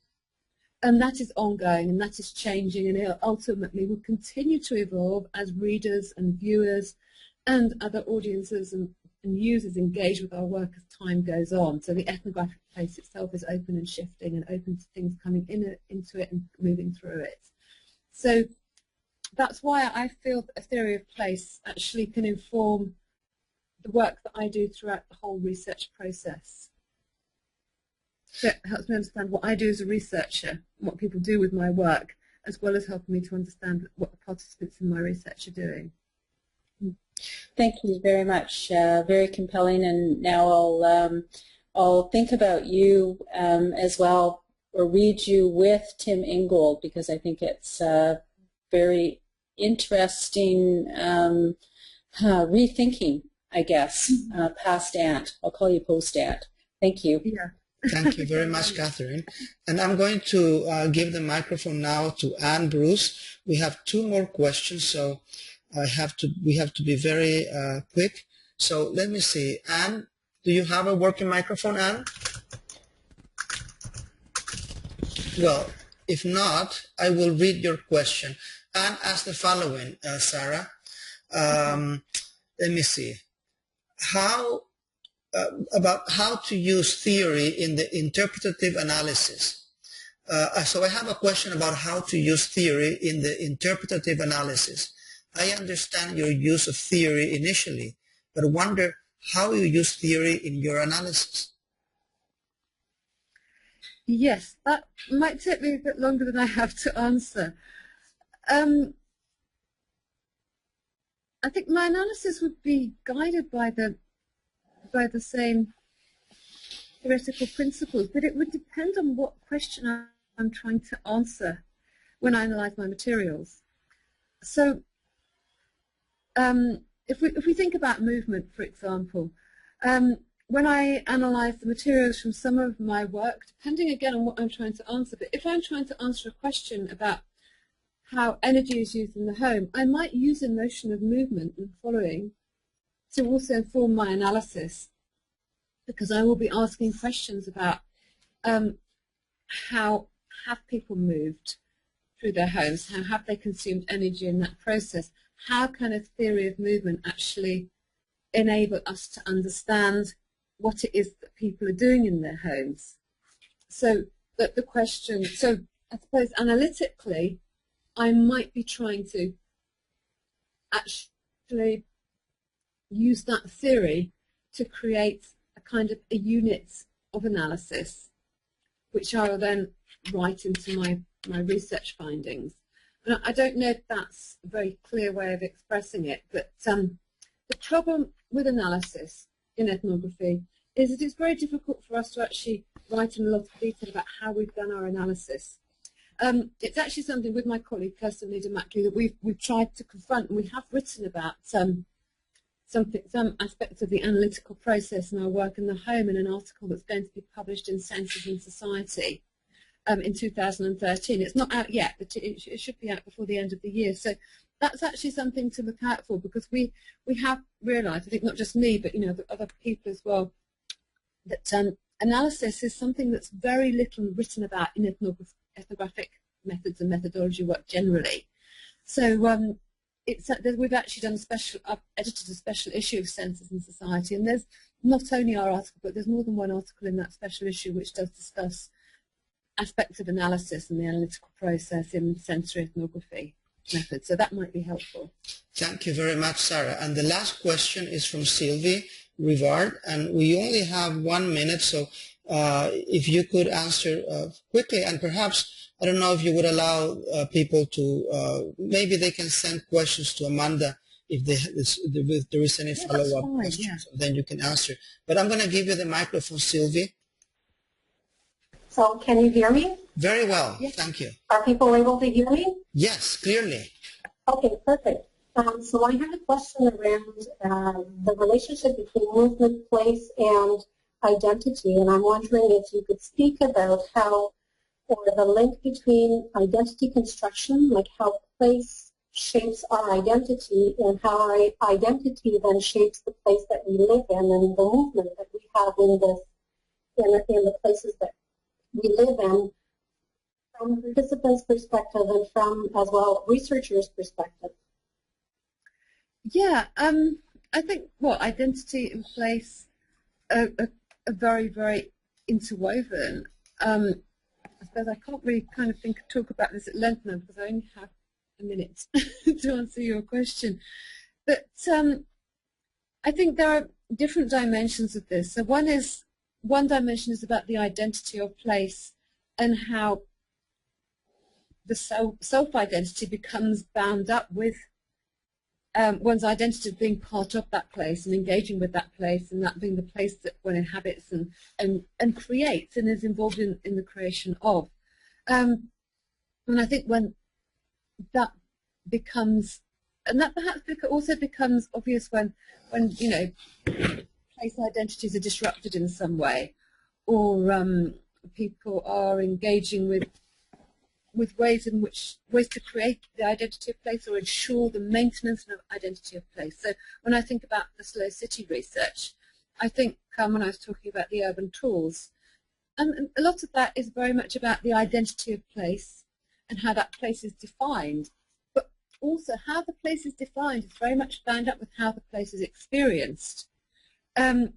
And that is ongoing, and that is changing, and it ultimately will continue to evolve as readers and viewers and other audiences and users engage with our work as time goes on. So the ethnographic place itself is open and shifting and open to things coming into it and moving through it. So that's why I feel that a theory of place actually can inform the work that I do throughout the whole research process. So it helps me understand what I do as a researcher, what people do with my work, as well as helping me to understand what the participants in my research are doing. Thank you very much. Very compelling. And now I'll think about you as well, or read you with Tim Ingold, because I think it's very interesting rethinking, I guess, past Ant. I'll call you post-Ant. Thank you. Yeah. Thank you very much, Catherine. And I'm going to give the microphone now to Anne Bruce. We have 2 more questions, so we have to be very quick. So let me see. Anne, do you have a working microphone, Anne? Well, if not, I will read your question. Anne asked the following, Sarah. Let me see. About how to use theory in the interpretative analysis. So I have a question about how to use theory in the interpretative analysis. I understand your use of theory initially, but wonder how you use theory in your analysis. Yes, that might take me a bit longer than I have to answer. I think my analysis would be guided by the same theoretical principles, but it would depend on what question I'm trying to answer when I analyse my materials. So if we think about movement, for example, when I analyse the materials from some of my work, depending again on what I'm trying to answer, but if I'm trying to answer a question about how energy is used in the home, I might use a notion of movement and following to also inform my analysis, because I will be asking questions about how have people moved through their homes, how have they consumed energy in that process, how can a theory of movement actually enable us to understand what it is that people are doing in their homes. So that the question, so I suppose analytically, I might be trying to actually use that theory to create a kind of a unit of analysis, which I will then write into my research findings. And I don't know if that's a very clear way of expressing it, but the problem with analysis in ethnography is that it's very difficult for us to actually write in a lot of detail about how we've done our analysis. It's actually something with my colleague Kirsten Lieder-Mackley that we've tried to confront, and we have written about some aspects of the analytical process in our work in the home in an article that's going to be published in Senses in Society in 2013. It's not out yet, but it should be out before the end of the year. So that's actually something to look out for, because we have realised, I think not just me, but the other people as well, that analysis is something that's very little written about in ethnographic methods and methodology work generally. So we've actually done edited a special issue of Senses in Society, and there's not only our article, but there's more than one article in that special issue which does discuss aspects of analysis and the analytical process in sensory ethnography methods. So that might be helpful. Thank you very much, Sarah. And the last question is from Sylvie Rivard, and we only have 1 minute, so if you could answer quickly, and perhaps, I don't know if you would allow people to, maybe they can send questions to Amanda if there is any follow-up questions, yeah. Then you can answer. But I'm going to give you the microphone, Sylvie. So can you hear me? Very well, yes. Thank you. Are people able to hear me? Yes, clearly. Okay, perfect. So I have a question around the relationship between movement, place, and identity, and I'm wondering if you could speak about how or the link between identity construction, like how place shapes our identity, and how our identity then shapes the place that we live in and the movement that we have in the places that we live in, from participants' perspective and from, as well, researchers' perspective. Yeah, I think, well, identity and place are very, very interwoven. I suppose I can't really kind of talk about this at length now because I only have a minute to answer your question. But I think there are different dimensions of this. So one dimension is about the identity of place and how the self-identity becomes bound up with one's identity of being part of that place and engaging with that place, and that being the place that one inhabits and creates and is involved in the creation of. And I think when that becomes, and that perhaps also becomes obvious when you know, place identities are disrupted in some way, or people are engaging with ways to create the identity of place or ensure the maintenance of identity of place. So when I think about the slow city research, I think when I was talking about the urban tools, and a lot of that is very much about the identity of place and how that place is defined, but also how the place is defined is very much bound up with how the place is experienced. And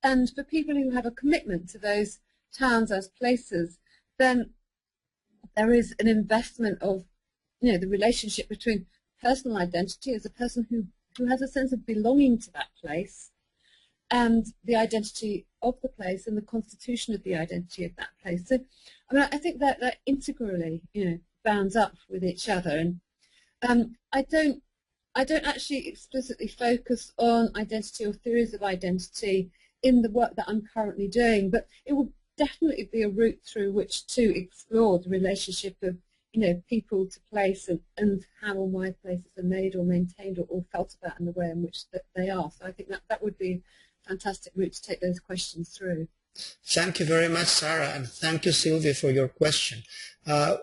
for people who have a commitment to those towns as places, then there is an investment of, you know, the relationship between personal identity as a person who has a sense of belonging to that place, and the identity of the place and the constitution of the identity of that place. So, I mean, I think that they're integrally, you know, bound up with each other. And I don't actually explicitly focus on identity or theories of identity in the work that I'm currently doing, but it will definitely be a route through which to explore the relationship of, you know, people to place and how and why places are made or maintained or felt about in the way in which they are. So I think that would be a fantastic route to take those questions through. Thank you very much, Sarah, and thank you, Sylvia, for your question.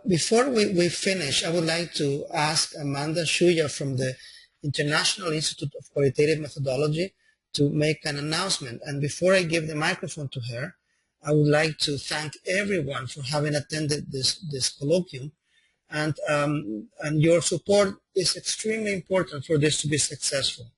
Before we finish, I would like to ask Amanda Shuya from the International Institute of Qualitative Methodology to make an announcement. And before I give the microphone to her, I would like to thank everyone for having attended this colloquium, and your support is extremely important for this to be successful.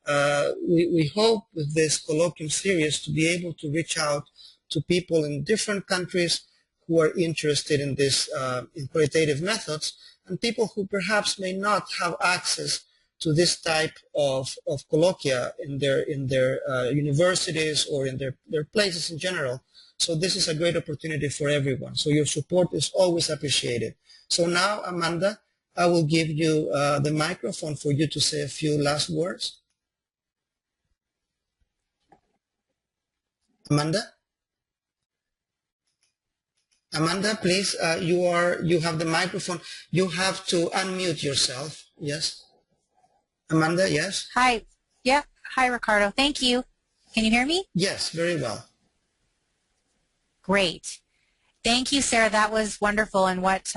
We hope with this colloquium series to be able to reach out to people in different countries who are interested in this in qualitative methods, and people who perhaps may not have access to this type of colloquia in their universities or in their places in general. So this is a great opportunity for everyone. So your support is always appreciated. So now, Amanda, I will give you the microphone for you to say a few last words. Amanda? Amanda, please, you have the microphone. You have to unmute yourself. Yes? Amanda, yes? Hi. Yeah. Hi, Ricardo. Thank you. Can you hear me? Yes, very well. Great. Thank you, Sarah. That was wonderful, and what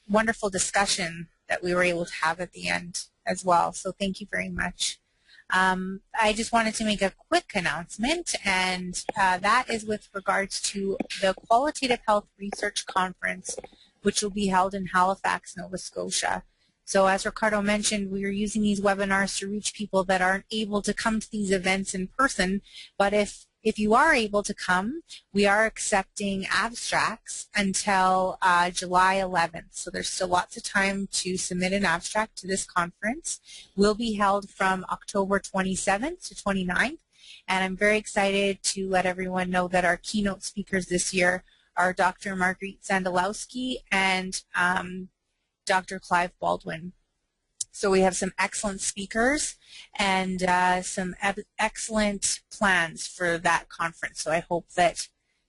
wonderful discussion that we were able to have at the end as well. So thank you very much. I just wanted to make a quick announcement, and that is with regards to the Qualitative Health Research Conference, which will be held in Halifax, Nova Scotia. So as Ricardo mentioned, we are using these webinars to reach people that aren't able to come to these events in person, but if you are able to come, we are accepting abstracts until July 11th. So there's still lots of time to submit an abstract to this conference. We'll be held from October 27th to 29th. And I'm very excited to let everyone know that our keynote speakers this year are Dr. Marguerite Sandalowski and Dr. Clive Baldwin. So we have some excellent speakers and some excellent plans for that conference. So I hope that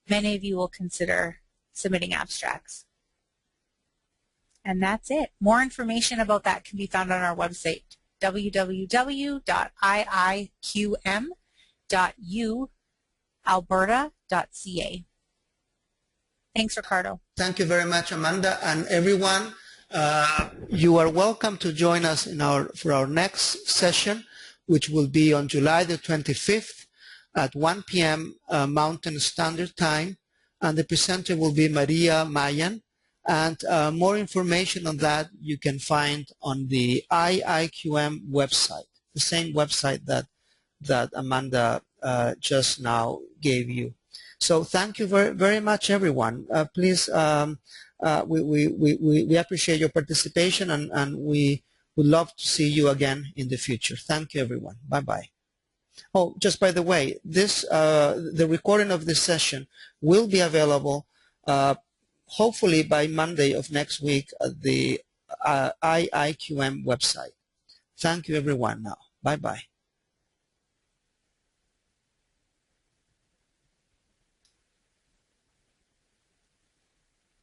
many of you will consider submitting abstracts. And that's it. More information about that can be found on our website, www.iiqm.ualberta.ca. Thanks, Ricardo. Thank you very much, Amanda, and everyone. You are welcome to join us for our next session, which will be on July the 25th at 1 p.m. Mountain Standard Time, and the presenter will be Maria Mayan. And more information on that you can find on the IIQM website, the same website that Amanda just now gave you. So thank you very, very much, everyone. Please, we appreciate your participation, and we would love to see you again in the future. Thank you, everyone. Bye-bye. Oh, just by the way, the recording of this session will be available hopefully by Monday of next week at the IIQM website. Thank you, everyone, now. Bye-bye.